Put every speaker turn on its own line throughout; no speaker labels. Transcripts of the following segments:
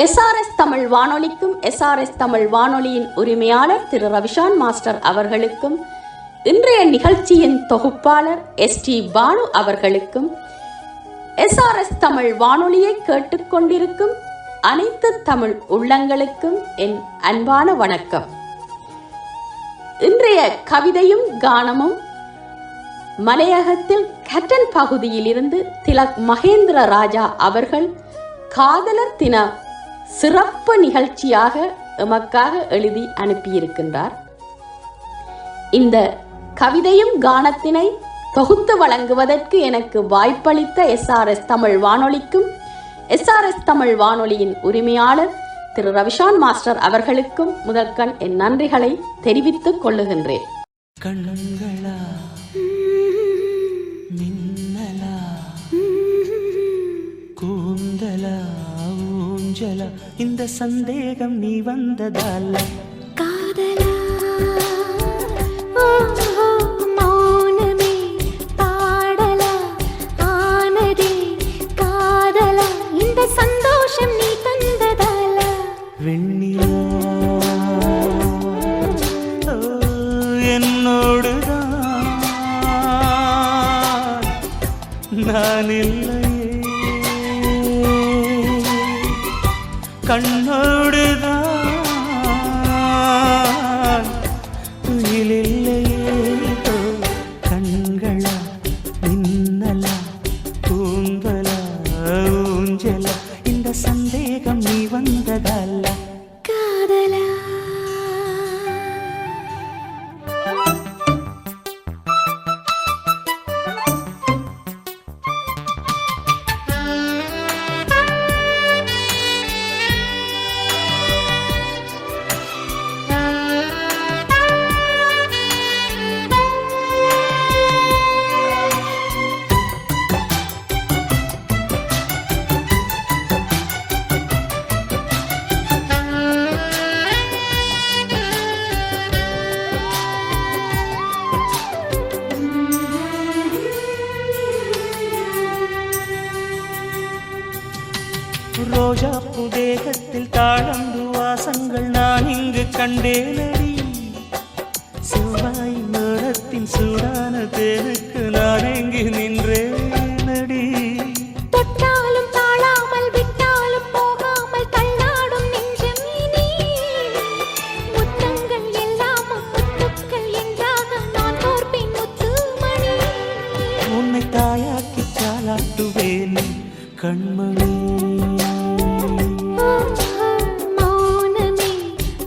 SRS Tamil வானொலிக்கும் SRS Tamil வானொலியின் உரிமையாளர் திரு Ravishan master அவர்களுக்கும் இன்றைய நிகழ்ச்சியின் தொகுப்பாளர் ST பானு அவர்களுக்கும் SRS தமிழ் வானொலியை கேட்டுக்கொண்டிருக்கும் அனைத்து தமிழ் உள்ளங்களுக்கும் என் அன்பான வணக்கம். இன்றைய கவிதையும் கானமும் மலையகத்தில் கட்டன் பகுதியில் இருந்து திலக் மகேந்திர ராஜா அவர்கள் காதலர் தின சிறப்பு நிகழ்ச்சியாக எமக்காக எழுதி அனுப்பியிருக்கின்றார். இந்த கவிதையும் கானத்தினை தொகுத்து வழங்குவதற்கு எனக்கு வாய்ப்பளித்த SRS தமிழ் வானொலிக்கும் SRS தமிழ் வானொலியின் உரிமையாளர் திரு ரவிஷான் மாஸ்டர் அவர்களுக்கும் முதற்கண் என் நன்றிகளை தெரிவித்துக் கொள்ளுகின்றேன்.
கண்களா மின்னலா கூந்தலா ஊஞ்சலா இந்த சந்தேகம் நீ வந்ததால
காதலா மௌனமே பாடலா ஆனதே காதலா இந்த சந்தோஷம் நீ தந்ததால
வெண்ணிலா என்னோடுதான் நான் இல்லையே கண்ணோடுதான் துயிலில்லையே. கண்களா மின்னலா கூந்தலா ஊஞ்சலா இந்த சந்தேகம் நீ வந்ததல்ல
காதலா.
ரோஜா புதேகத்தில் தாழம்பு வாசங்கள் நான் இங்கு கண்டேனடி. செவ்வாய் நேரத்தின் சூடான தேனுக்கு நான் எங்கு நின்றேனடி.
தொட்டாலும் தாழாமல் விட்டாலும் போகாமல் தள்ளாடும் நெஞ்சம் நீ. முத்தங்கள் எல்லாமும் முத்துக்கள் என்றாக நான் தோற்பின் முத்துமணி.
உன்னை தாயாக்கி தாளாட்டுவேன் கண்மணி.
மௌனமே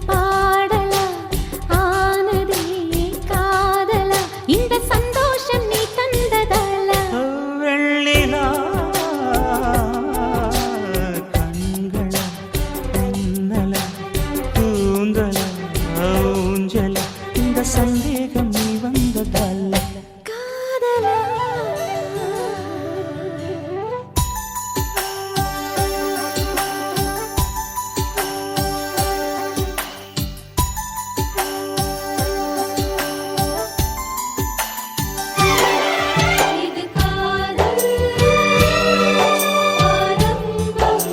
பாடலா ஆனதே காதலா இந்த சந்தோஷம் நீ தந்ததால
வெள்ளிலா கண்களா மின்னலா கூந்தலா ஊஞ்சலா இந்த சந்தேகம் நீ வந்ததல்ல
காதலா. இது காதல் ஆரம்பம்.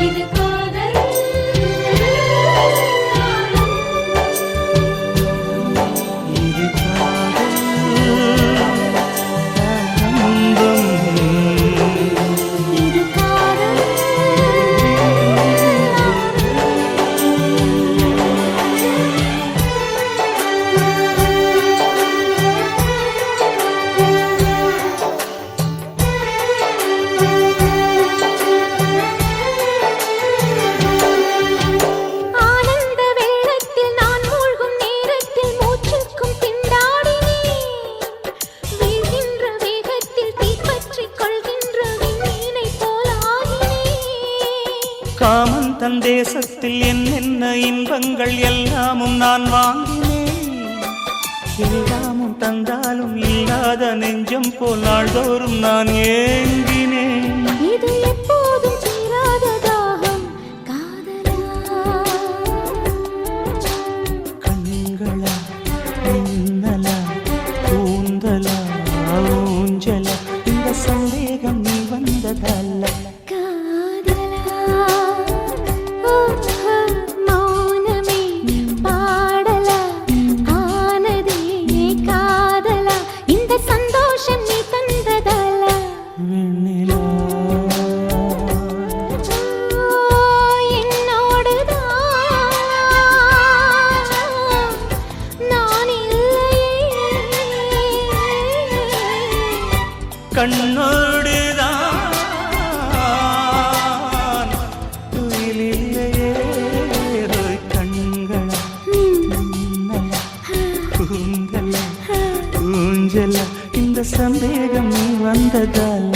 இது காதல்
இது காதல் ஆரம்பம்.
இது காதல் ஆனந்த வெள்ளத்தில் நான் மூழ்கும் நேரத்தில் மூச்சுக்கும் திண்டாடினேன். வீழ்கின்ற வேகத்தில் தீப்பற்றிக் கொள்கின்ற விண்மீனை போலாகினேன்.
காமன் தன் தேசத்தில் என்னென்ன இன்பங்கள் எல்லாமும் நான் வாங்கினேன். எல்லாமும் தந்தாலும் இல்லாத நெஞ்சம் போல் நாள்தோறும் நான் ஏங்கினேன்.
இது எப்போதும் தீராத தாகம் காதலா.
கண்களா மின்னலா கூந்தலா ஊஞ்சலா இந்த சந்தேகம் நீ வந்ததல்ல
காதலா.
மேகதால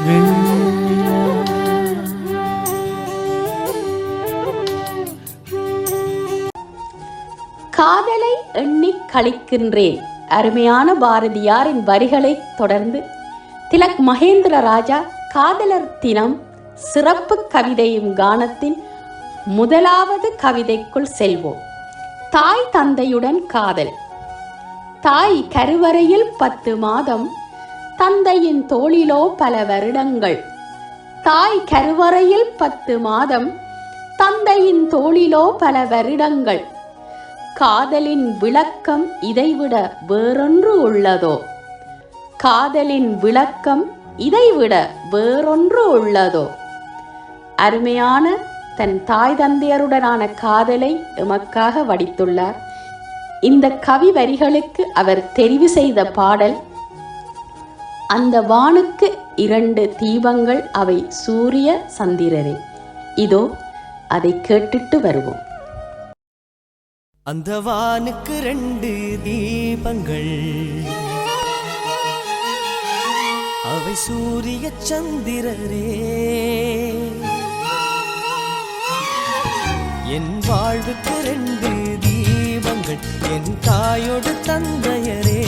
வெண்ணிலா.
காதலை எண்ணிக் கழிக்கின்றேன் அருமையான பாரதியாரின் வரிகளை தொடர்ந்து திலக் மகேந்திர ராஜா காதலர் தினம் சிறப்பு கவிதையும் கானத்தின் முதலாவது கவிதைக்குள் செல்வோம். தாய் தந்தையுடன் காதல். தாய் கருவறையில் 10 மாதம், தந்தையின் தோளிலோ பல வருடங்கள். தாய் கருவறையில் 10 மாதம், தந்தையின் தோளிலோ பல வருடங்கள். காதலின் விளக்கம் இதைவிட வேறொன்று உள்ளதோ? காதலின் விளக்கம் இதைவிட வேறொன்று உள்ளதோ? அருமையான தன் தாய் தந்தையருடனான காதலை எமக்காக வடித்துள்ளார். இந்த கவி வரிகளுக்கு அவர் தெரிவு செய்த பாடல் அந்த வானுக்கு 2 தீபங்கள் அவை சூரிய சந்திரரே. இதோ அதை கேட்டுட்டு வருவோம்.
அந்த வானுக்கு 2 தீபங்கள் அவை சூரிய சந்திரரே. என் வாழ்வுக்கு 2 தீபங்கள் என் தாயோடு தந்தையரே.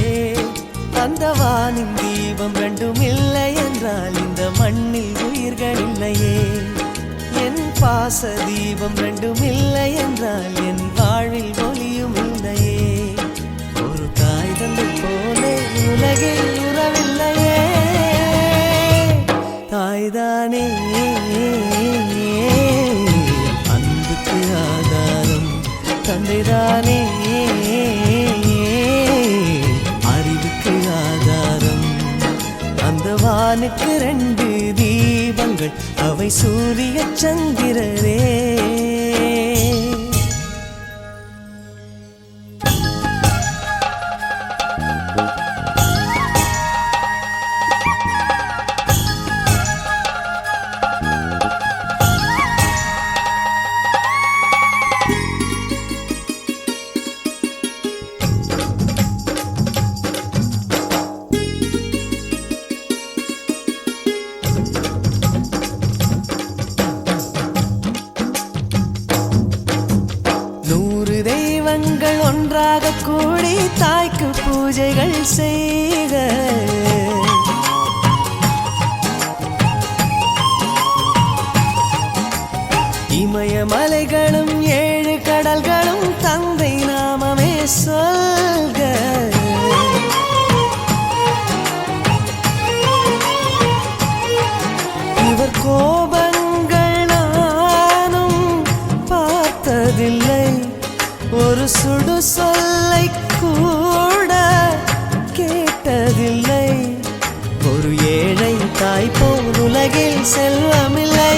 அந்த வானின் தீபம் 2 இல்லை என்றால் இந்த மண்ணில் உயிர்கள் இல்லையே. என் பாச தீபம் 2 இல்லை என்றால் என் வாழ்வில் ஒளியும் இல்லையே. ஒரு தாய் தந்தை போலே உலகில் உறவில்லையே. தாய்தானே அன்புக்கு ஆதாரம், தந்தைதானே அறிவுக்கு ஆதாரம். அந்த வானுக்கு 2 தீபங்கள் அவை சூரிய சந்திரரே. ஒன்றாக கூடி தாய்க்கு பூஜைகள் செய்க. இமயமலைகளும் 7 கடல்களும் தந்தை நாமமே சொல்க. இவர் கோபங்கள் நானும் பார்த்ததில்லை, ஒரு சுடு சொல்லை கூட கேட்டதில்லை. ஒரு ஏழை தாய் போல் உலகில் செல்வமில்லை.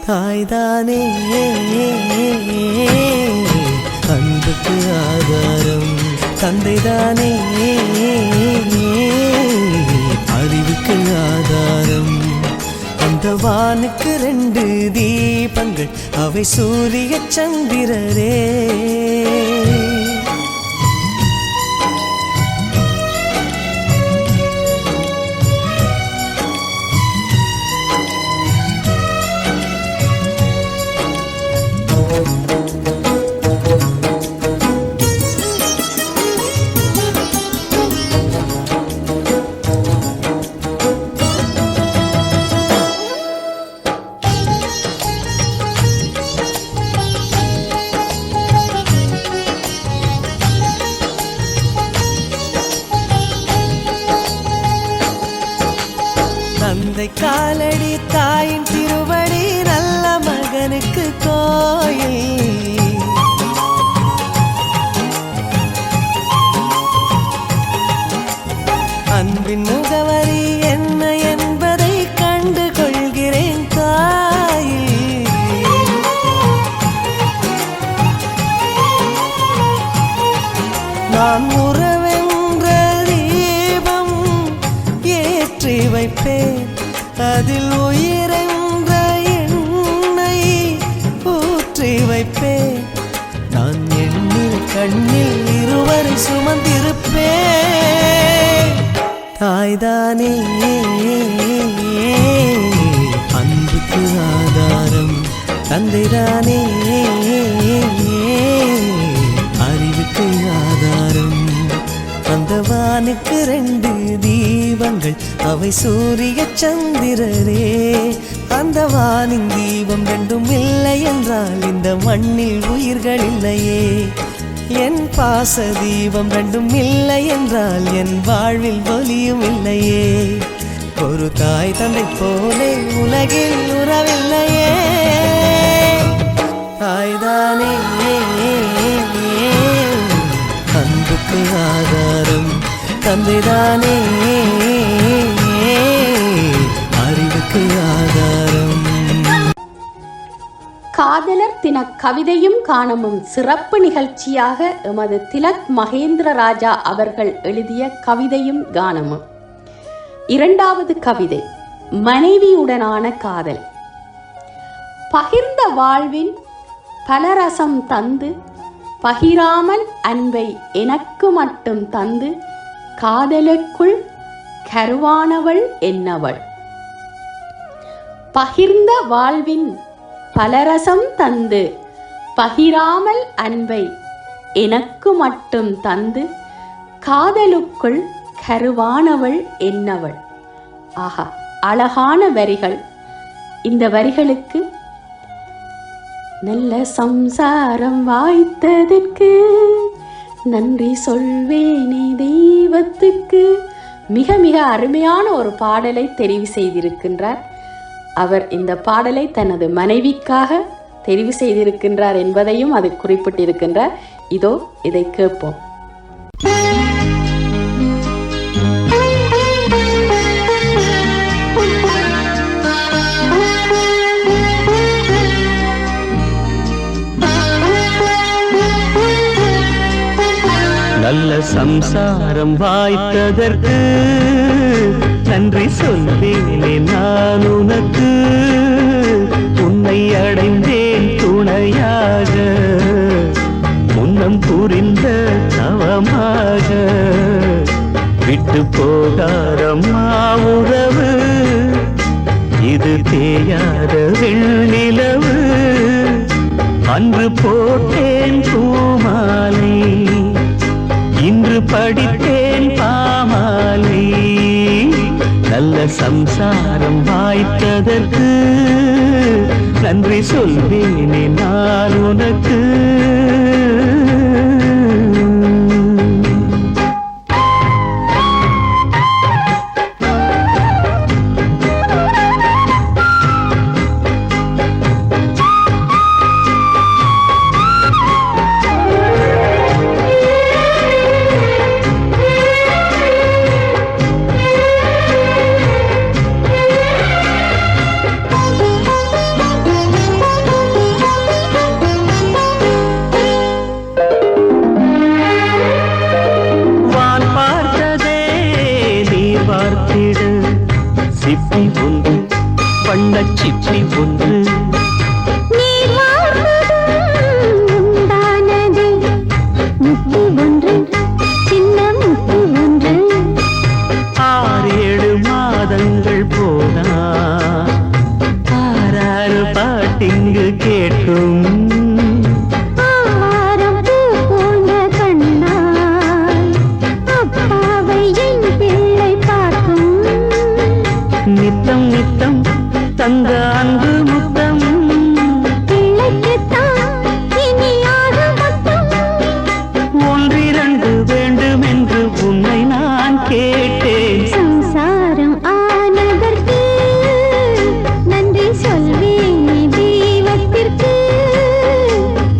தாய்தானே அன்புக்கு ஆதாரம், தந்தைதானே அறிவுக்கு ஆதாரம். அந்த வானுக்கு 2 தீபங்கள் அவை சூரிய சந்திரரே. தந்தை காலடி தாயின் திருவடி நல்ல மகனுக்கு கோயில். அன்பின் முகவரி என்ன என்பதை கண்டு கொள்கிறேன் தாயில். நான் உறவென்ற தீபம் ஏற்றி வைப்பேன், அதில் உயிரென்ற எண்ணெய் ஊற்றி வைப்பேன். நான் எண்ணில் கண்ணில் இருவரை சுமந்திருப்பேன். தாய்தானே அன்புக்கு ஆதாரம், தந்தைதானே அறிவுக்கு ஆதாரம். அந்த வானுக்கு 2 தீபங்கள், அவை சூரிய சந்திரரே. அந்த வானின் தீபம் 2ம் இல்லை என்றால் இந்த மண்ணில் உயிர்கள் இல்லையே. என் பாச தீபம் 2ம் இல்லை என்றால் என் வாழ்வில் ஒளியும் இல்லையே. ஒரு தாய் தந்தை போலே உலகில் உறவில்லையே. தாய்தானே அன்புக்கு ஆதாரம், தந்தைதானே அறிவுக்கு ஆதாரம்.
காதலர் தின கவிதையும் காணமும் சிறப்பு நிகழ்ச்சியாக எமது திலக் மகேந்திர ராஜா அவர்கள் எழுதிய கவிதையும் கானமும். 2வது கவிதை, மனைவியுடனான காதல். பகிர்ந்த வாழ்வின் பலரசம் தந்து, பகிராமல் அன்பை எனக்கு மட்டும் தந்து, காதலுக்குள் கருவானவள் என்னவள். பகிர்ந்த வாழ்வின் பலரசம் தந்து, பகிராமல் அன்பை எனக்கு மட்டும் தந்து, காதலுக்குள் கருவானவள் என்னவள். ஆஹா, அழகான வரிகள். இந்த வரிகளுக்கு நல்ல சம்சாரம் வாய்த்ததற்கு நன்றி சொல்வேனே தெய்வத்துக்கு. மிக மிக அருமையான ஒரு பாடலை தெரிவு செய்திருக்கின்றார். அவர் இந்த பாடலை தனது மனைவிக்காக தெரிவு செய்திருக்கின்றார் என்பதையும் அது குறிப்பிட்டிருக்கின்றார். இதோ இதை கேட்போம்.
நல்ல சம்சாரம் வாய்த்ததற்கு நன்றி சொல்வேனே நான் உனக்கு. உன்னை அடைந்தேன் துணையாக, முன்னம் புரிந்த தவமாக. விட்டு போகாதம்மா உறவு, இது தேயாத வெண்ணிலவு. அன்று போட்டேன் பூமாலை, இன்று படித்தேன் பாமாலை. நல்ல சம்சாரம் வாய்த்ததற்கு நன்றி சொல்வேனே நான் உனக்கு. சிப்பி ஒன்று மாதங்கள் போனா ஆறாறு பாட்டிங்கு கேட்கும். நித்தம் நித்தம் தங்க அன்பு முத்தம் ஒன்றிரண்டு வேண்டும் என்று உன்னை நான் கேட்டேன்.
சம்சாரம் ஆனதற்கு நன்றி சொல்வேன் தெய்வத்திற்கு.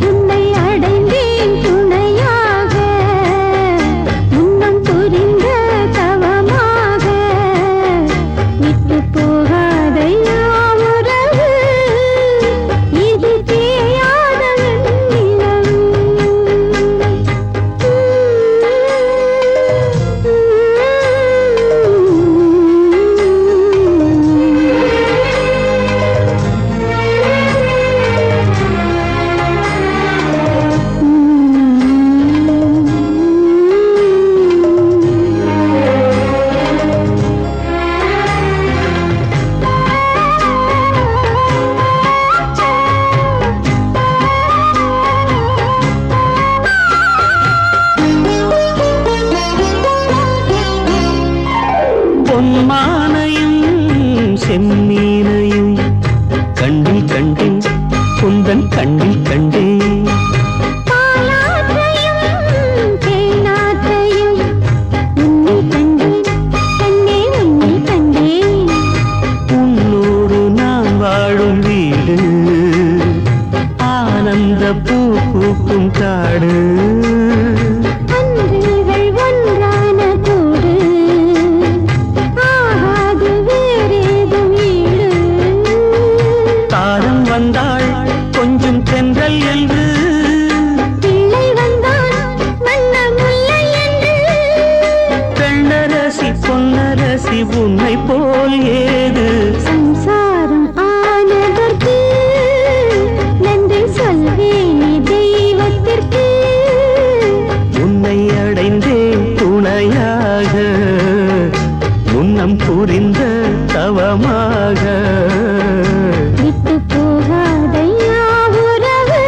உன்னை அடைந்தேன் துணையாக, முன்னம் புரிந்த தவமாக. விட்டு போகாதையா உறவு,
செம்மீனையும் கண்ணில் கண்டேன் குந்தன் கண்ணில் கண்டேன்
பாலாற்றையும் தேனாற்றையும் உன்னில் கண்டேன் கண்ணே உன்னில் கண்டேன்
உன்னோடு நான் வாழும் வீடு ஆனந்த பூ பூக்கும் காடு
அன்றுகள் ஒன்றான கூடு ஆகாது வேறேதும் வீடு
தாரம் வந்தாள் கொஞ்சம் தென்றல் என்று
பிள்ளை வந்தான் வண்ண முல்லை என்று
பெண்ணரசி பொன்னரசி உன்னை போல் ஏது
சம்சாரம் ஆனதற்கு நன்றி சொல்வேனே தெய்வத்திற்கு
உன்னை அடைந்தேன் துணையாக முன்னம் புரிந்த தவமாக
விட்டு போகாதையா உறவு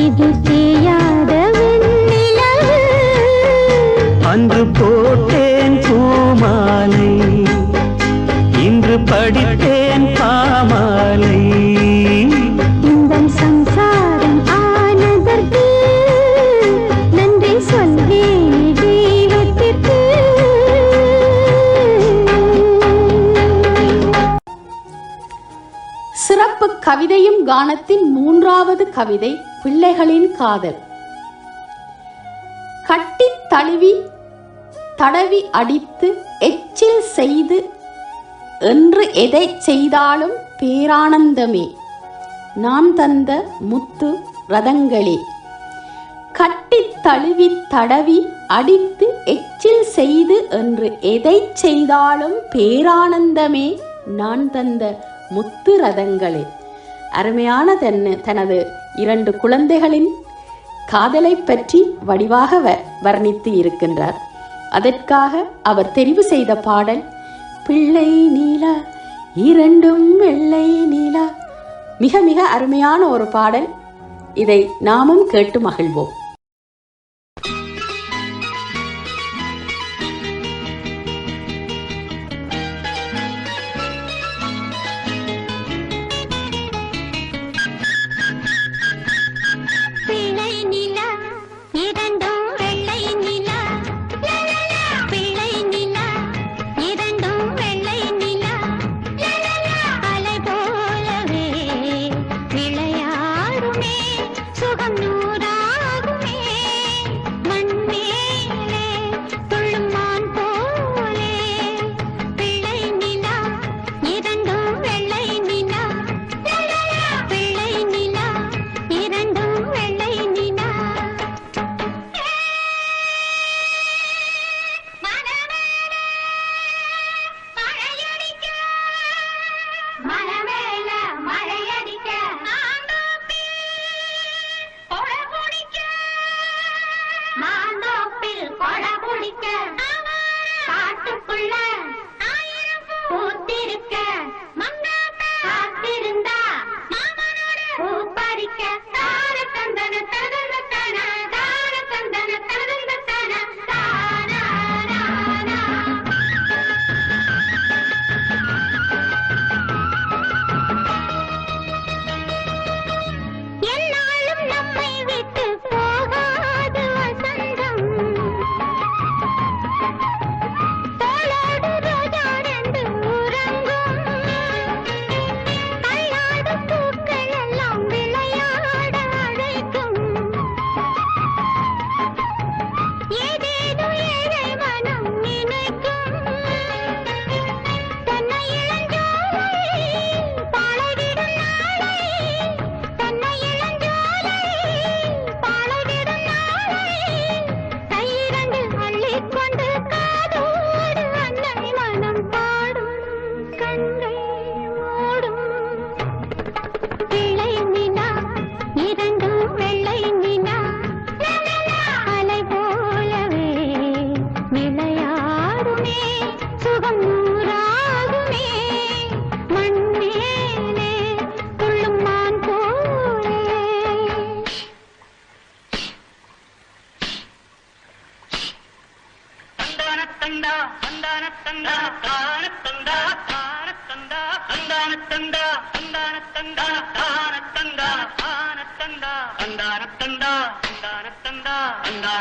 இது தேயாத வெண்ணிலவு
அன்று போட்டேன் பூமாலை இன்று படித்தேன் பாமாலை
இந்த சம்சாரம் ஆனதற்கு நன்றி சொல்வேனே தெய்வத்திற்கு
சிறப்பு கவிதையும் கானத்தின் மூன்றாவது கவிதை பிள்ளைகளின் காதல். கட்டித் தழுவி தடவி அடித்து எச்சில் செய்து என்று எதை செய்தாலும் பேரானந்தமே நான் தந்த முத்து ரதங்களே. கட்டித் தழுவி தடவி அடித்து எச்சில் செய்து என்று எதை செய்தாலும் பேரானந்தமே நான் தந்த முத்து ரதங்களே. அருமையான தனது 2 குழந்தைகளின் காதலை பற்றி வடிவாக வர்ணித்து இருக்கின்றார். அதற்காக அவர் தெரிவு செய்த பாடல் பிள்ளை நீலா இரண்டும் வெள்ளை நீலா. மிக மிக அருமையான ஒரு பாடல். இதை நாமும் கேட்டு மகிழ்வோம்.
பிள்ளை நிலா இரண்டும் வெள்ளை நிலா பிள்ளை நிலா இரண்டும் வெள்ளை நிலா அலை போலவே விளையாடுமே சுகம் நூறாகுமே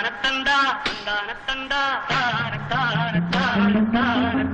தந்தானத்தந்தா தந்தானத்தந்தா தானத்தானத்தானத்தான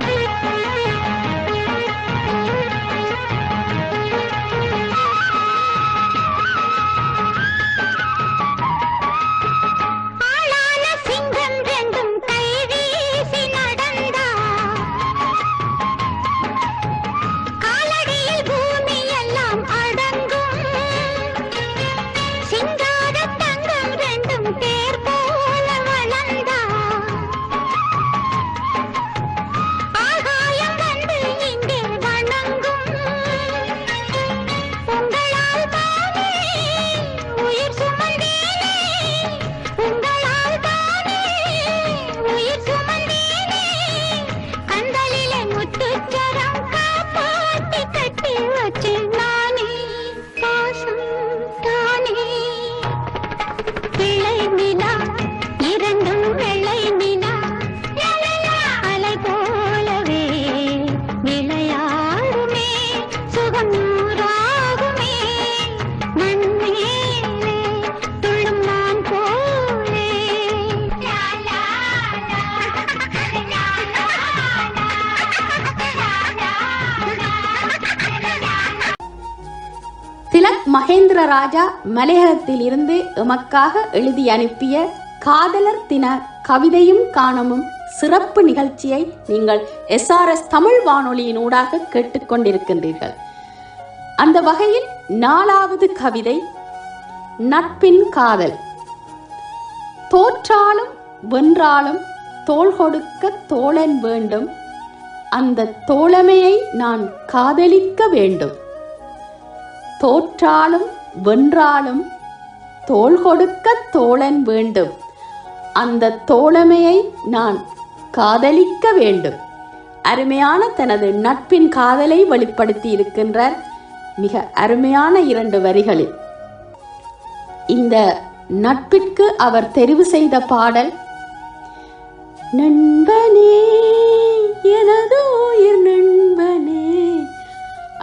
திலக் மகேந்திர ராஜா மலையகத்தில் இருந்து எமக்காக எழுதி அனுப்பிய காதலர் தின கவிதையும் காணமும் சிறப்பு நிகழ்ச்சியை நீங்கள் SRS தமிழ் வானொலியின் ஊடாக கேட்டுக்கொண்டிருக்கின்றீர்கள். அந்த வகையில் 4வது கவிதை நட்பின் காதல். தோற்றாலும் வென்றாலும் தோள் கொடுக்க தோழன் வேண்டும், அந்த தோழமையை நான் காதலிக்க வேண்டும். தோற்றாலும் வென்றாலும் தோள் கொடுக்க தோழன் வேண்டும், அந்த தோழமையை நான் காதலிக்க வேண்டும். அருமையான தனது நட்பின் காதலை வெளிப்படுத்தி இருக்கின்றார் மிக அருமையான 2 வரிகளில். இந்த நட்பிற்கு அவர் தெரிவு செய்த பாடல் நண்பனே எனது உயிர் நண்பனே.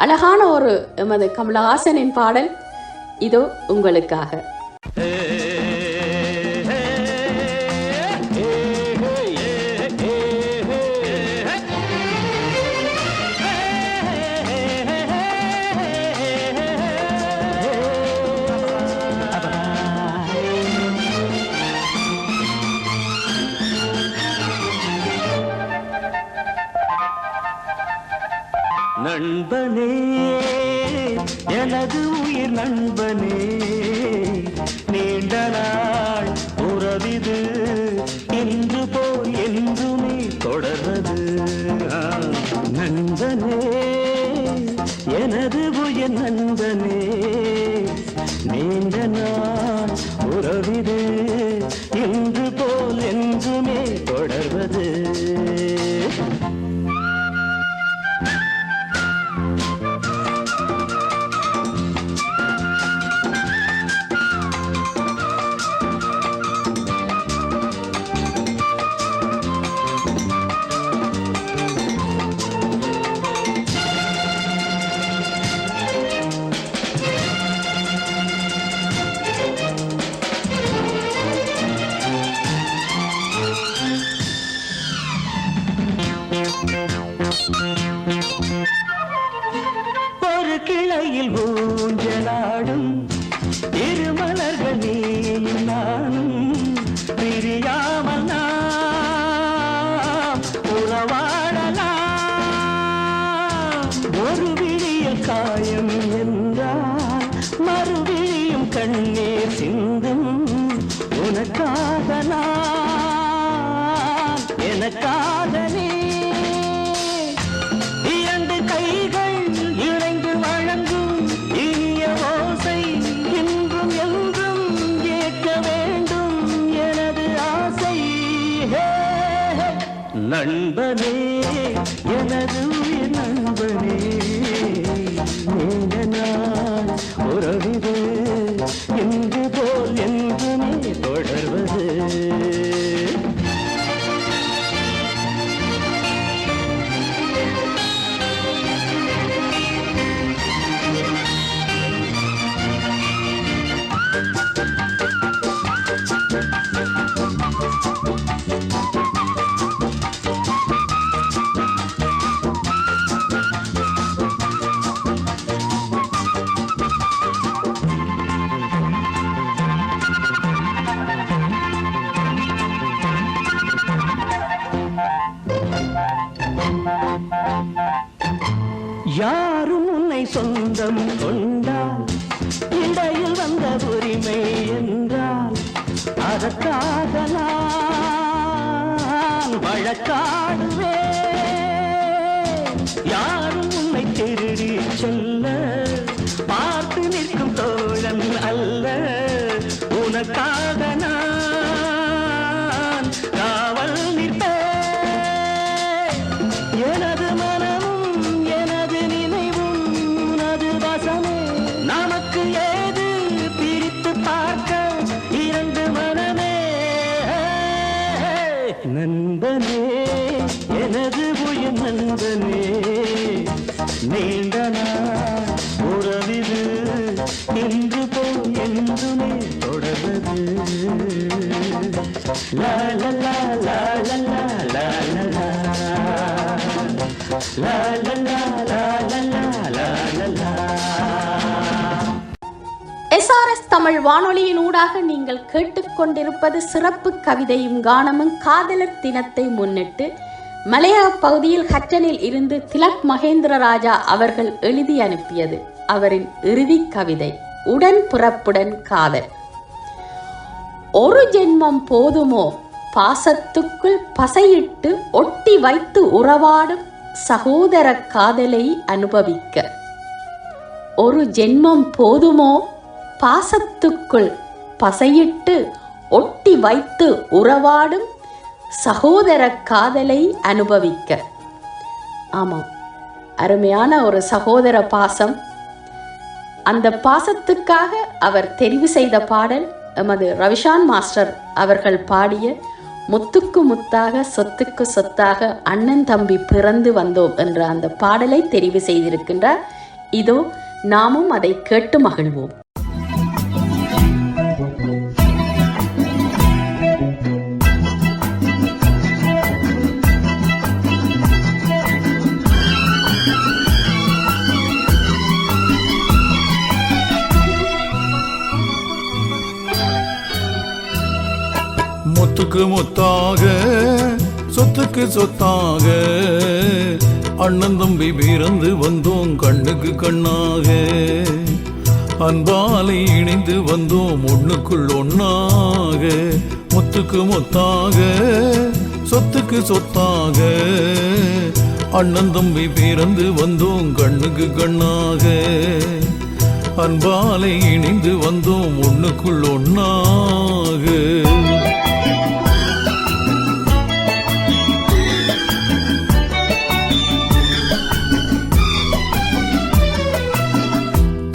அழகான ஒரு எமது கமலஹாசனின் பாடல் இதோ உங்களுக்காக.
நண்பனே எனது உயிர் நண்பனே, நீண்ட நாள் உறவிது இன்று போல் என்றுமே தொடர்வது. நண்பனே எனது உயிர் நண்பனே, நீண்ட நாள் உறவிது இன்று போல் என்றுமே தொடர்வது. ஒரு கிளையில் ஊஞ்சலாடும் இருமலர்கள் நீயும் நானும், பிரியாமல் நாம் உறவாடலாம். ஒரு விழியில் காயம் என்றால் மறுவிழியும் கண்ணீர் சிந்தும். உனக்காக நான் எனக்காக நீ, இரண்டு கைகள் இணைந்து வழங்கும் இனிய ஓசை இன்றும் என்றும் கேட்க வேண்டும் எனது ஆசை. நண்பனே எனது உயிர் நண்பனே, நீண்ட நாள் உறவிது இன்று போல் என்றுமே தொடர்வது. யாரும் உன்னை சொந்தம் கொண்டால் இடையில் வந்த உரிமை என்றால் அதற்காக நான் வழக்காடுவேன். யாரும் உன்னை திருடி செல்ல பார்த்து நிற்கும் தோழன் அல்ல, உனக்காக நான் காவல் நிற்பேன். எனது மனமும் எனது நினைவும் உனது வசமே, நமக்கு ஏது பிரித்து பார்க்க இரண்டு மனமே. நண்பனே, எனது உயிர் நண்பனே, நீண்ட நாள் உறவிது இன்று போய் என்றுமே தொடர்வது. லா லா லா லா லா லா லா லா லா லா லா லா லா லா.
SRS தமிழ் வானொலியின் ஊடாக நீங்கள் கேட்டுக்கொண்டிருப்பது சிறப்பு கவிதையும் கானமும் காதலர் தினத்தை முன்னிட்டு மலையா பகுதியில் ஹட்டனில் இருந்து திலக் மகேந்திர ராஜா அவர்கள் எழுதி அனுப்பியது அவரின் இறுதி கவிதை உடன் பிறப்புடன் காதல். ஒரு ஜென்மம் போதுமோ பாசத்துக்குள் பசையிட்டு ஒட்டி வைத்து உறவாடும் சகோதர காதலை அனுபவிக்க. ஒரு ஜென்மம் போதுமோ பாசத்துக்குள் பசையிட்டு ஒட்டி வைத்து உறவாடும் சகோதர காதலை அனுபவிக்க. ஆமாம், அருமையான ஒரு சகோதர பாசம். அந்த பாசத்துக்காக அவர் தெரிவு செய்த பாடல் எமது ரவிஷான் மாஸ்டர் அவர்கள் பாடிய முத்துக்கு முத்தாக சொத்துக்கு சொத்தாக அண்ணன் தம்பி பிறந்து வந்தோம் என்ற அந்த பாடலை தெரிவு செய்திருக்கின்றார். இதோ நாமும் அதை கேட்டு மகிழ்வோம்.
முத்துக்கு முத்தாக சொத்துக்கு சொத்தாக அண்ணன் தம்பி பிறந்து வந்தோம் கண்ணுக்கு கண்ணாக. அன்பாலை இணைந்து வந்தோம் ஒண்ணுக்குள் ஒண்ணாக. முத்துக்கு முத்தாக சொத்துக்கு சொத்தாக அண்ணன் தம்பி பிறந்து வந்தோம் கண்ணுக்கு கண்ணாக. அன்பாலை இணைந்து வந்தோம் ஒண்ணுக்குள் ஒண்ணாக.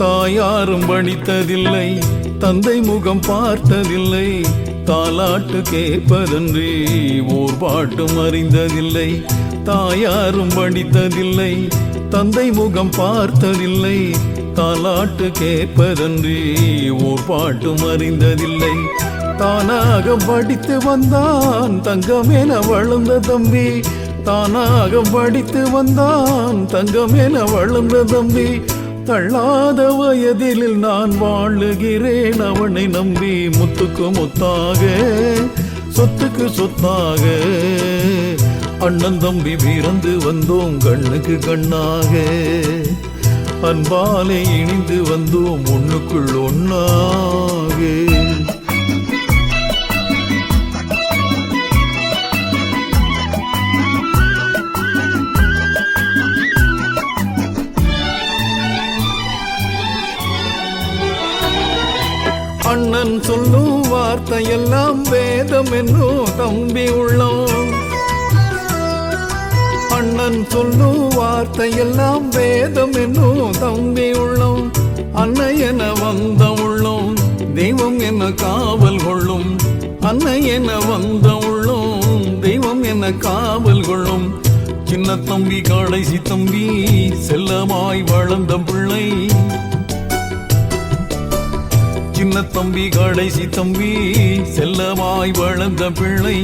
தாயாரும் படித்ததில்லை, தந்தை முகம் பார்த்ததில்லை, தாலாட்டு கேட்பதன்றி ஓர் பாட்டும் அறிந்ததில்லை. தாயாரும் படித்ததில்லை, தந்தை முகம் பார்த்ததில்லை, தாலாட்டு கேட்பதன்றி ஓர் பாட்டும் அறிந்ததில்லை. தானாக படித்து வந்தான் தங்கமென வளர்ந்த தம்பி, தானாக படித்து வந்தான் தங்கமென வளர்ந்த தம்பி. தள்ளாத வயதில் நான் வாழுகிறேன் அவனை நம்பி. முத்துக்கு முத்தாக சொத்துக்கு சொத்தாக அண்ணன் தம்பி பிறந்து வந்தோம் கண்ணுக்கு கண்ணாக. அன்பாலே இணைந்து வந்தோம் ஒண்ணுக்குள் ஒண்ணாக. அண்ணன் சொல்லும் வார்த்தையெல்லாம் வேதம் என்னும் தம்பி உள்ளோம். அண்ணன் சொல்லும் வார்த்தையெல்லாம் வேதம் என்னும் தம்பி உள்ளோம். அன்னை என வந்த உள்ளோம் தெய்வம் என காவல் கொள்ளும். அன்னை என வந்த உள்ளோம் தெய்வம் என காவல் கொள்ளும். சின்ன தம்பி கடைசி தம்பி செல்லமாய் வளர்ந்த பிள்ளை. சின்ன தம்பி கடைசி தம்பி செல்லமாய் வளர்ந்த பிள்ளை.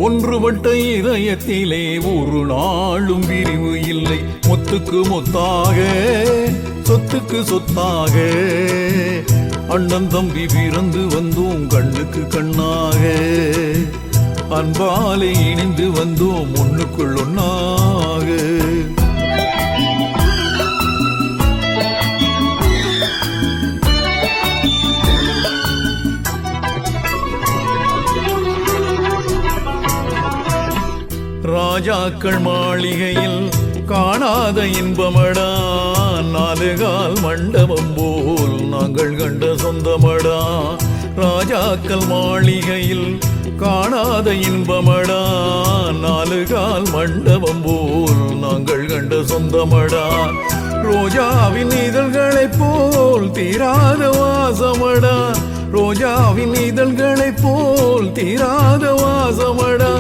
ஒன்றுபட்ட இதயத்திலே ஒரு நாளும் பிரிவு இல்லை. முத்துக்கு முத்தாக சொத்துக்கு சொத்தாக அண்ணன் தம்பி பிறந்து வந்தோம் கண்ணுக்கு கண்ணாக. அன்பாலே இணைந்து வந்தோம் ஒண்ணுக்குள் ஒண்ணாக. ராஜாக்கள் மாளிகையில் காணாத இன்பமடா, நாலுகால் மண்டபம் போல் நாங்கள் கண்ட சொந்தமடா. ராஜாக்கள் மாளிகையில் காணாத இன்பமடா, நாலுகால் மண்டபம் போல் நாங்கள் கண்ட சொந்தமடா. ரோஜாவின் இதழ்களைப் போல் தீராத வாசமடா, ரோஜாவின் இதழ்களைப் போல் தீராத வாசமடா.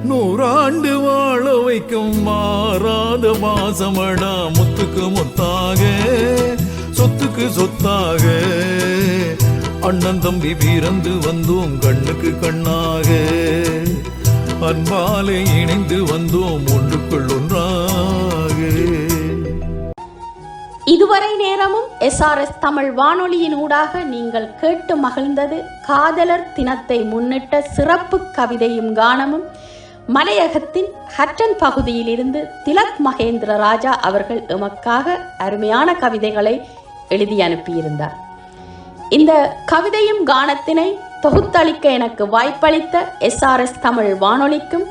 100 ஆண்டு வாழ வைக்கும் மாறாத வாசமடா. முத்துக்கு முத்தாக சொத்துக்கு சொத்தாக அண்ணன் தம்பி பிறந்து வந்தோம் கண்ணுக்கு கண்ணாக. அன்பாலே இணைந்து வந்தோம் ஒன்றுக்குள் ஒன்றாக.
இதுவரை நேரமும் SRS தமிழ் வானொலியின் ஊடாக நீங்கள் கேட்டு மகிழ்ந்தது காதலர் தினத்தை முன்னிட்ட சிறப்பு கவிதையும் கானமும். மலையகத்தின் ஹட்டன் பகுதியிலிருந்து திலக் மகேந்திர ராஜா அவர்கள் எமக்காக அருமையான கவிதைகளை எழுதி அனுப்பியிருந்தார். இந்த கவிதையும் கானத்தினை தொகுத்தளிக்க எனக்கு வாய்ப்பளித்த SRS தமிழ் வானொலிக்கும்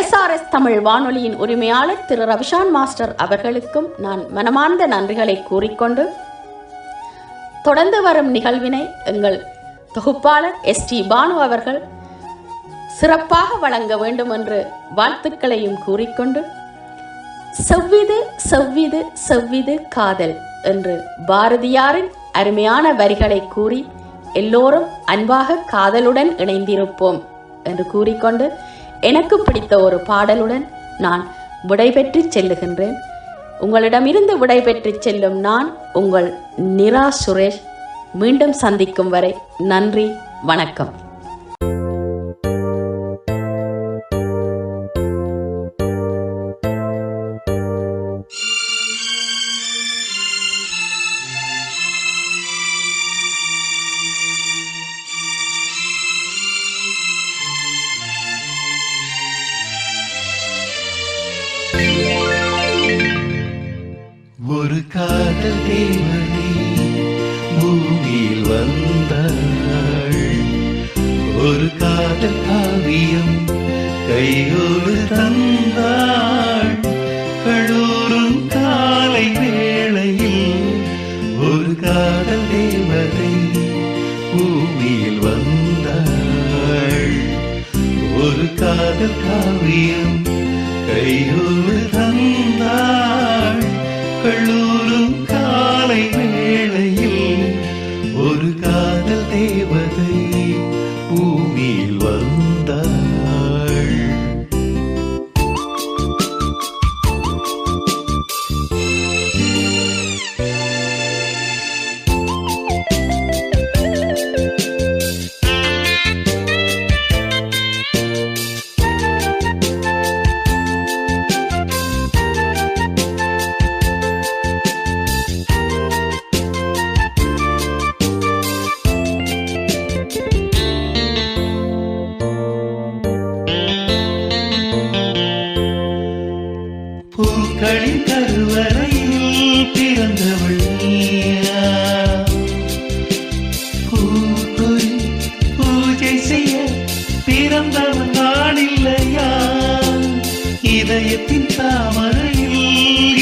SRS தமிழ் வானொலியின் உரிமையாளர் திரு ரவிஷான் மாஸ்டர் அவர்களுக்கும் நான் மனமார்ந்த நன்றிகளை கூறிக்கொண்டு தொடர்ந்து வரும் நிகழ்வினை எங்கள் தொகுப்பாளர் ST பானு அவர்கள் சிறப்பாக வழங்க வேண்டும் என்று வாழ்த்துக்களையும் கூறிக்கொண்டு செவ்விது செவ்விது செவ்விது காதல் என்று பாரதியாரின் அருமையான வரிகளை கூறி எல்லோரும் அன்பாக காதலுடன் இணைந்திருப்போம் என்று கூறிக்கொண்டு எனக்கு பிடித்த ஒரு பாடலுடன் நான் விடைபெற்று செல்லுகின்றேன். உங்களிடமிருந்து விடைபெற்று செல்லும் நான் உங்கள் நிரா சுரேஷ். மீண்டும் சந்திக்கும் வரை நன்றி, வணக்கம்.
ஒரு காதல் தேவதை பூமியில் வந்தாள், ஒரு காதல் காவியம் கையோடு தந்தாள். கடூரும் காலை வேளையில் ஒரு காதல் தேவதை பூமியில் வந்தாள், ஒரு காதல் காவியம் கையோடு தந்தாள். கள்ளூரும் காலை வேளையில் ஒரு காதல் தேவதை பூமியில் வந்தாள். பூக்களின் கருவறையில் பிறந்தவள் நீயா, பூக்கொரு பூஜை செய்ய பிறந்தவன் நான் இல்லையா, இதயத்தின் தாமரையில்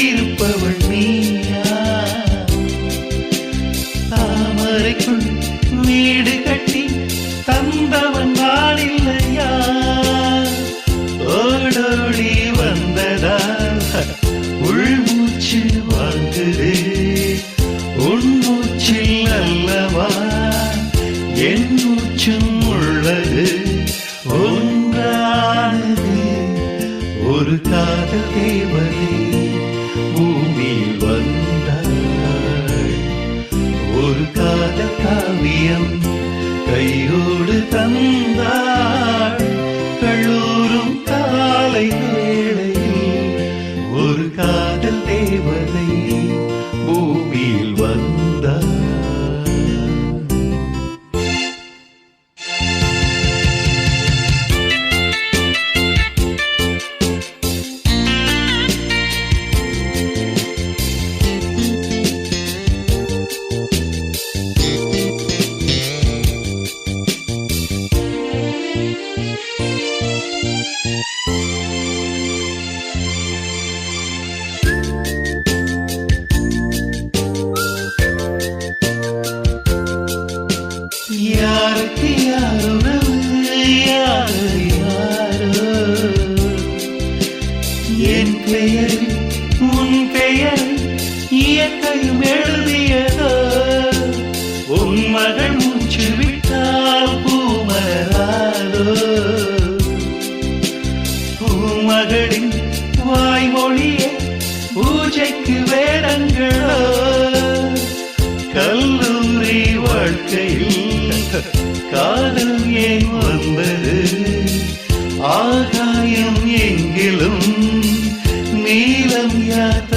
இருப்பவள் நீயா, தாமரைக்குள் வீடு கட்டி தந்தவன் நான் இல்லையா, ஓடோடி வந்ததா உள்மூச்சு வாங்குதே உன் மூச்சில் அல்லவா என் மூச்சும் உள்ளது ஒன்றானது. ஒரு காதல் தேவதை பூமியில் வந்தாள், ஒரு காதல் காவியம் கையோடு தந்தாள். கள்ளூரும் காலை வேளையில் ஒரு காதல் தேவதை பூமியில் வந்தாள். கல்லூரி வாழ்க்கையில் காதல் ஏன் வந்தது ஆகாயம் எங்கிலும் நீலம் யார்